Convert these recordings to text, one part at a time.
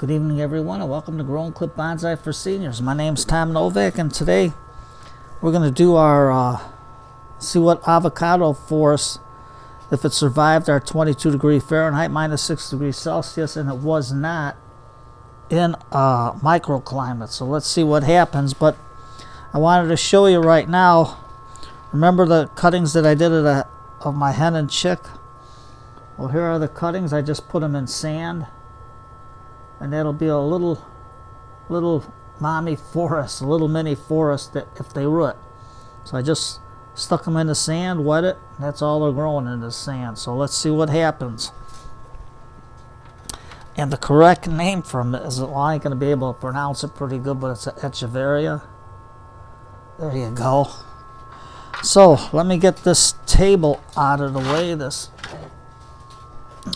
Good evening, everyone, and welcome to Grow and Clip Bonsai for Seniors. My name's Tom Novak, and today we're going to do our see what Avocado Forest, if it survived our 22 degree Fahrenheit minus 6 degrees Celsius, and it was not in a microclimate. So let's see what happens. But I wanted to show you right now. Remember the cuttings that I did of my hen and chick? Well, here are the cuttings. I just put them in sand. And that'll be a little mommy forest, a little mini forest that if they root. So I just stuck them in the sand, wet it, and that's all they're growing in the sand. So let's see what happens. And the correct name for them is, well, I ain't going to be able to pronounce it pretty good, but it's Echeveria. There you go. So let me get this table out of the way.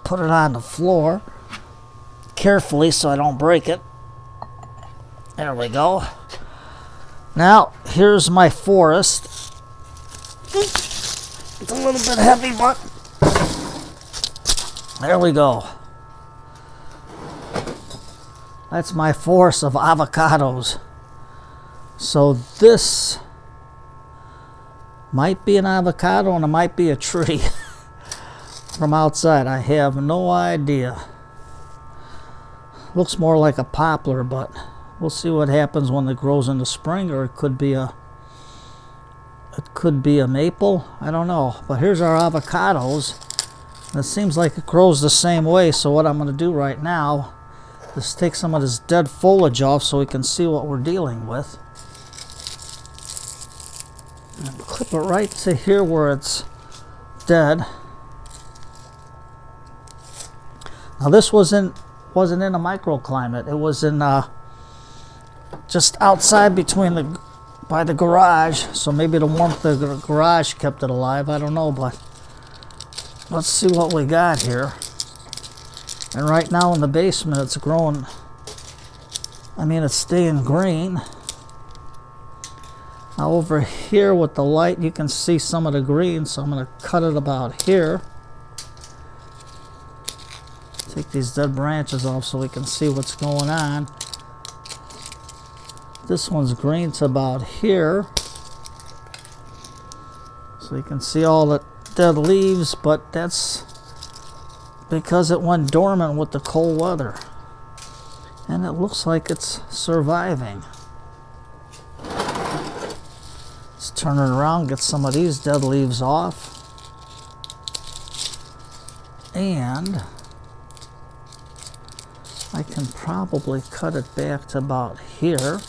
Put it on the floor carefully so I don't break it. There we go. Now here's my forest. It's a little bit heavy, but there we go. That's my forest of avocados. So this might be an avocado and it might be a tree from outside. I have no idea. Looks more like a poplar, but we'll see what happens when it grows in the spring, or it could be a maple. I don't know. But here's our avocados. And it seems like it grows the same way. So what I'm going to do right now is take some of this dead foliage off so we can see what we're dealing with. And clip it right to here where it's dead. Now this wasn't in a microclimate. It was in just outside by the garage. So maybe the warmth of the garage kept it alive. I don't know, but let's see what we got here. And right now in the basement, it's growing. I mean, it's staying green. Now over here with the light, you can see some of the green. So I'm going to cut it about here. Take these dead branches off so we can see what's going on. This one's green to about here. So you can see all the dead leaves, but that's because it went dormant with the cold weather. And it looks like it's surviving. Let's turn it around, get some of these dead leaves off. And I can probably cut it back to about here.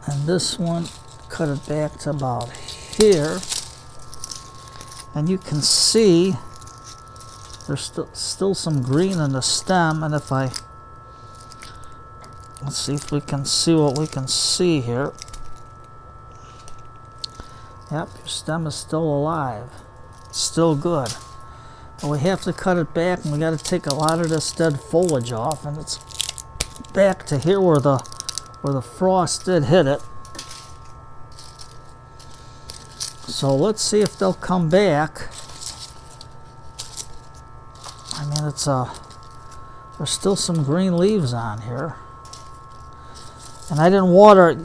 And this one, cut it back to about here. And you can see there's still some green in the stem. And if let's see if we can see what we can see here. Yep, your stem is still alive. It's still good. But we have to cut it back, and we got to take a lot of this dead foliage off, and it's back to here where the frost did hit it. So let's see if they'll come back. I mean, there's still some green leaves on here, and I didn't water it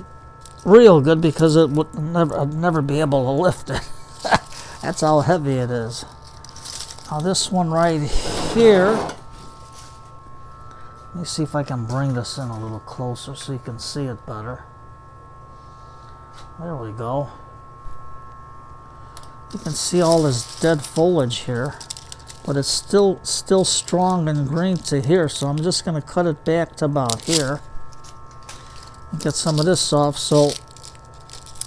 real good because I'd never be able to lift it. That's how heavy it is. Now this one right here, let me see if I can bring this in a little closer so you can see it better. There we go. You can see all this dead foliage here, but it's still strong and green to here, so I'm just going to cut it back to about here and get some of this off so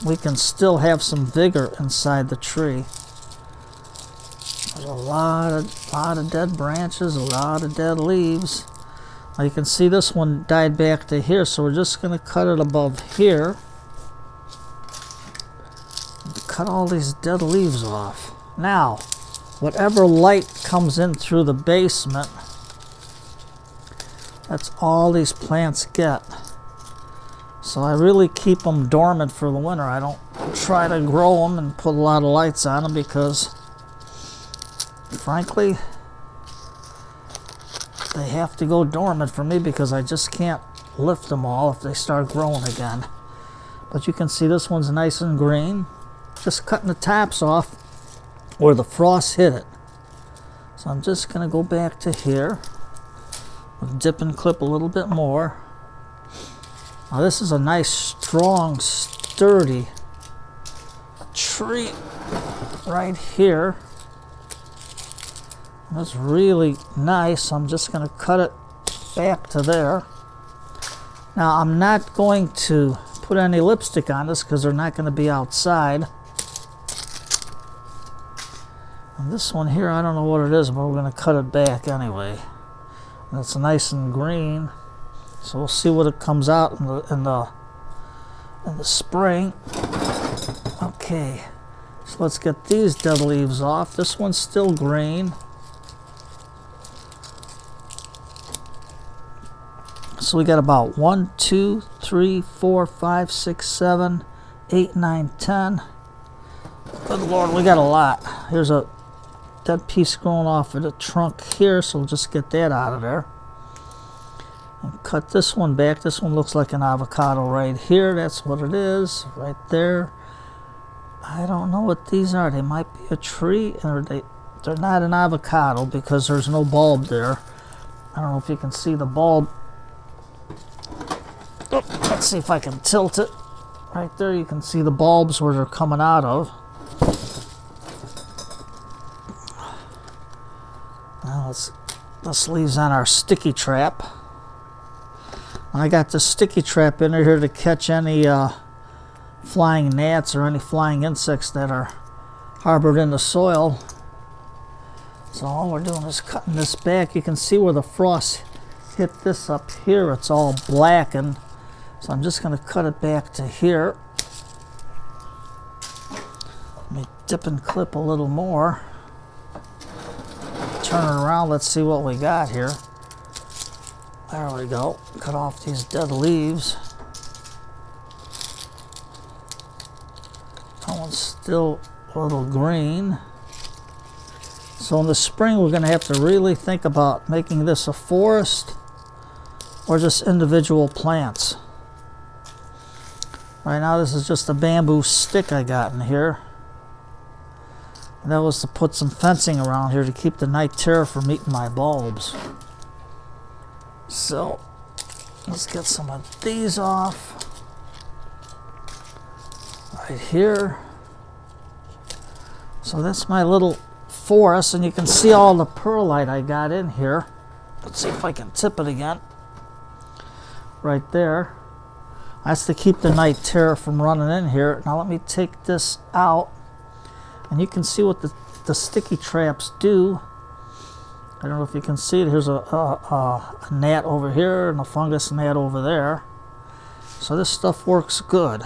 we can still have some vigor inside the tree. There's a lot of dead branches, a lot of dead leaves. Now you can see this one died back to here, so we're just going to cut it above here. Cut all these dead leaves off. Now, whatever light comes in through the basement, that's all these plants get. So I really keep them dormant for the winter. I don't try to grow them and put a lot of lights on them because frankly, they have to go dormant for me because I just can't lift them all if they start growing again. But you can see this one's nice and green. Just cutting the tops off where the frost hit it. So I'm just going to go back to here. Dip and clip a little bit more. Now this is a nice, strong, sturdy tree right here. That's really nice. I'm just going to cut it back to there. Now I'm not going to put any lipstick on this because they're not going to be outside. And this one here, I don't know what it is, but we're going to cut it back anyway. And it's nice and green, so we'll see what it comes out in the spring. Okay, so let's get these dead leaves off. This one's still green. So we got about 1, 2, 3, 4, 5, 6, 7, 8, 9, 10. Good Lord, we got a lot. Here's a dead piece growing off of the trunk here, so we'll just get that out of there. And cut this one back. This one looks like an avocado right here. That's what it is, right there. I don't know what these are. They might be a tree, or they're not an avocado because there's no bulb there. I don't know if you can see the bulb. Oh, let's see if I can tilt it. Right there you can see the bulbs where they're coming out of. Now this leaves on our sticky trap. And I got the sticky trap in here to catch any flying gnats or any flying insects that are harbored in the soil. So all we're doing is cutting this back. You can see where the frost hit this up here. It's all blackened. So I'm just going to cut it back to here. Let me dip and clip a little more. Turn it around. Let's see what we got here. There we go. Cut off these dead leaves. That one's still a little green. So in the spring we're going to have to really think about making this a forest or just individual plants. Right now this is just a bamboo stick I got in here. And that was to put some fencing around here to keep the night terror from eating my bulbs. So let's get some of these off. Right here. So that's my little forest, and you can see all the perlite I got in here. Let's see if I can tip it again. Right there. That's to keep the night terror from running in here. Now let me take this out, and you can see what the sticky traps do. I don't know if you can see it. Here's a gnat over here and a fungus gnat over there. So this stuff works good.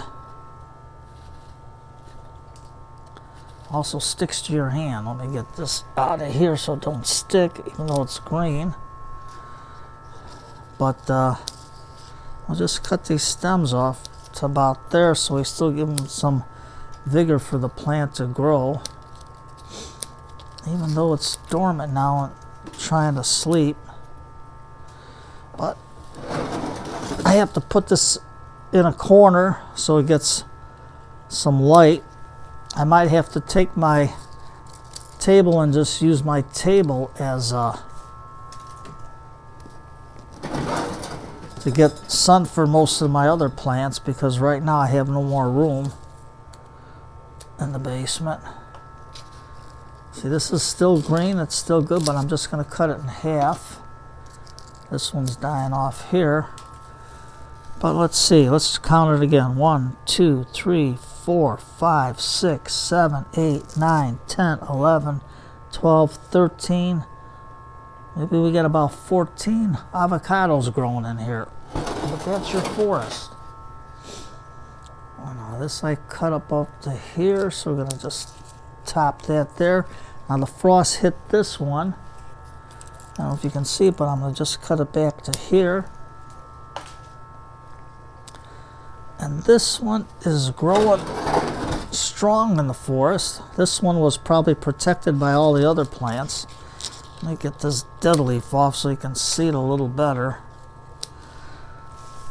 Also sticks to your hand. Let me get this out of here so it don't stick, even though it's green. But I'll just cut these stems off to about there so we still give them some vigor for the plant to grow. Even though it's dormant now and trying to sleep. But I have to put this in a corner so it gets some light. I might have to take my table and just use my table as to get sun for most of my other plants, because right now I have no more room in the basement. See, this is still green, it's still good, but I'm just going to cut it in half. This one's dying off here. But let's see, let's count it again. 1, 2, 3, 4, 5, 6, 7, 8, 9, 10, 11, 12, 13. Maybe we got about 14 avocados growing in here. But that's your forest. Oh, now this I cut up to here, so we're going to just top that there. Now the frost hit this one. I don't know if you can see it, but I'm going to just cut it back to here. And this one is growing strong in the forest. This one was probably protected by all the other plants. Let me get this dead leaf off so you can see it a little better.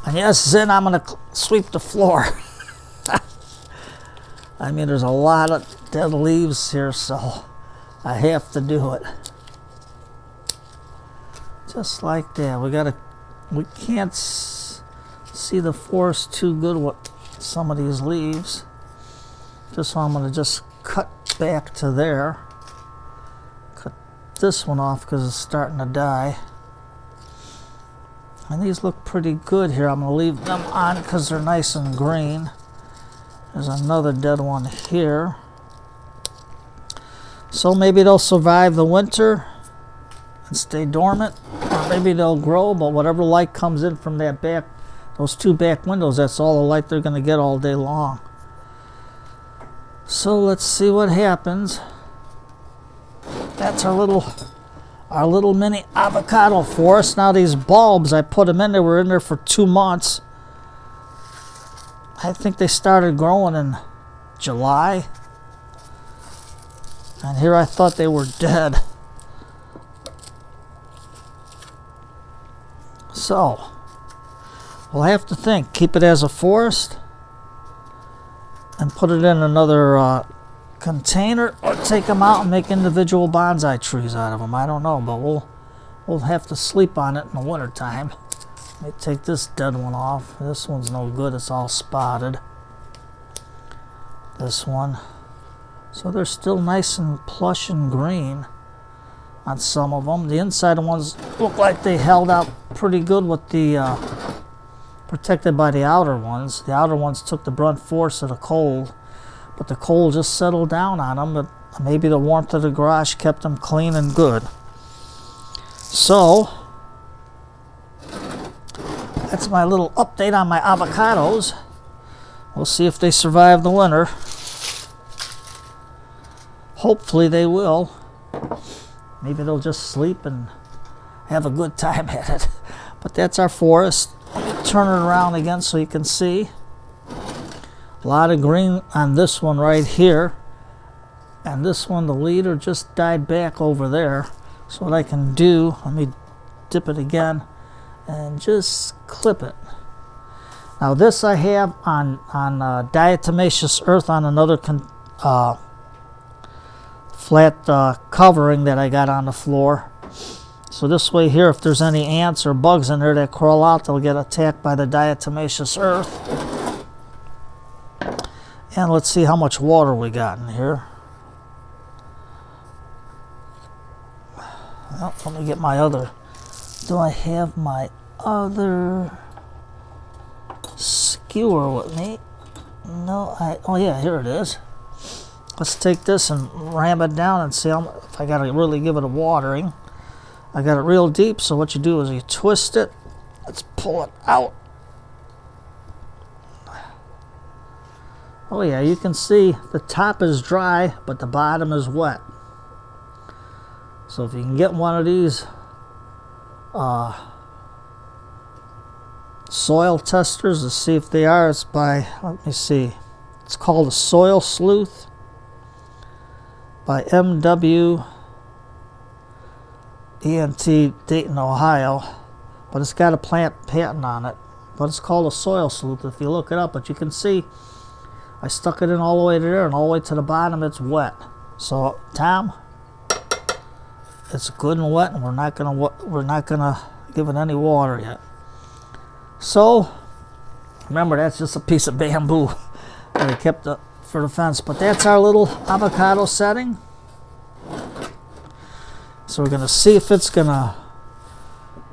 And yes, then I'm going to sweep the floor. I mean, there's a lot of dead leaves here, so I have to do it. Just like that. We can't see the forest too good with some of these leaves. So I'm going to just cut back to there. Cut this one off because it's starting to die. And these look pretty good here. I'm going to leave them on because they're nice and green. There's another dead one here. So maybe they'll survive the winter and stay dormant. Or maybe they'll grow, but whatever light comes in from that back, those two back windows, that's all the light they're going to get all day long. So let's see what happens. That's our little mini avocado forest. Now these bulbs, I put them in, they were in there for 2 months. I think they started growing in July. And here I thought they were dead. So, we'll have to think, keep it as a forest and put it in another container, or take them out and make individual bonsai trees out of them. I don't know, but we'll have to sleep on it in the winter time. Let me take this dead one off. This one's no good, it's all spotted. This one. So they're still nice and plush and green on some of them. The inside ones look like they held out pretty good with the protected by the outer ones. The outer ones took the brunt force of the cold, but the cold just settled down on them. But maybe the warmth of the garage kept them clean and good. So that's my little update on my avocados. We'll see if they survive the winter. Hopefully they will. Maybe they'll just sleep and have a good time at it. But that's our forest. Let me turn it around again so you can see. A lot of green on this one right here. And this one, the leader just died back over there. So what I can do, let me dip it again and just clip it. Now this I have on diatomaceous earth on another flat covering that I got on the floor. So this way here, if there's any ants or bugs in there that crawl out, they'll get attacked by the diatomaceous earth. And let's see how much water we got in here. Well, let me get my other. Do I have my other skewer with me? No, oh yeah, here it is. Let's take this and ram it down and see if I gotta really give it a watering. I got it real deep, so what you do is you twist it. Let's pull it out. Oh yeah, you can see the top is dry, but the bottom is wet. So if you can get one of these soil testers to see if they are, it's by, let me see, it's called a Soil Sleuth by M.W. ENT, Dayton, Ohio, but it's got a plant patent on it, but it's called a Soil Sleuth if you look it up. But you can see I stuck it in all the way to there, and all the way to the bottom it's wet. So Tom, it's good and wet, and we're not gonna give it any water yet. So remember, that's just a piece of bamboo that I kept for the fence. But that's our little avocado setting. So we're gonna see if it's gonna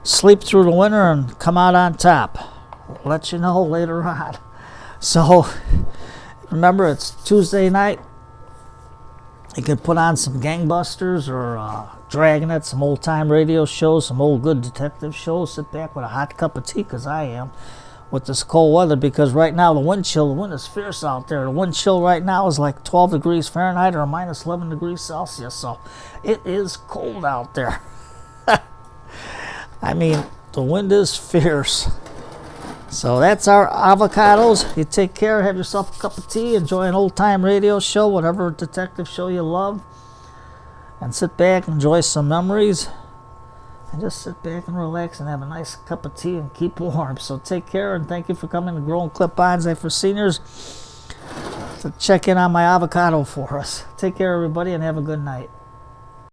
sleep through the winter and come out on top. I'll let you know later on. So remember, it's Tuesday night. You can put on some gangbusters or Dragnet, some old time radio shows, some old good detective shows. Sit back with a hot cup of tea, because I am, with this cold weather. Because right now the wind is fierce out there. The wind chill right now is like 12 degrees Fahrenheit or minus 11 degrees Celsius. So it is cold out there. I mean, the wind is fierce. So that's our avocados. You take care, have yourself a cup of tea, enjoy an old time radio show, whatever detective show you love. and sit back, enjoy some memories, and just sit back and relax and have a nice cup of tea and keep warm. So take care, and thank you for coming to Growing Clip Bonsai for Seniors to check in on my avocado forest. Take care, everybody, and have a good night.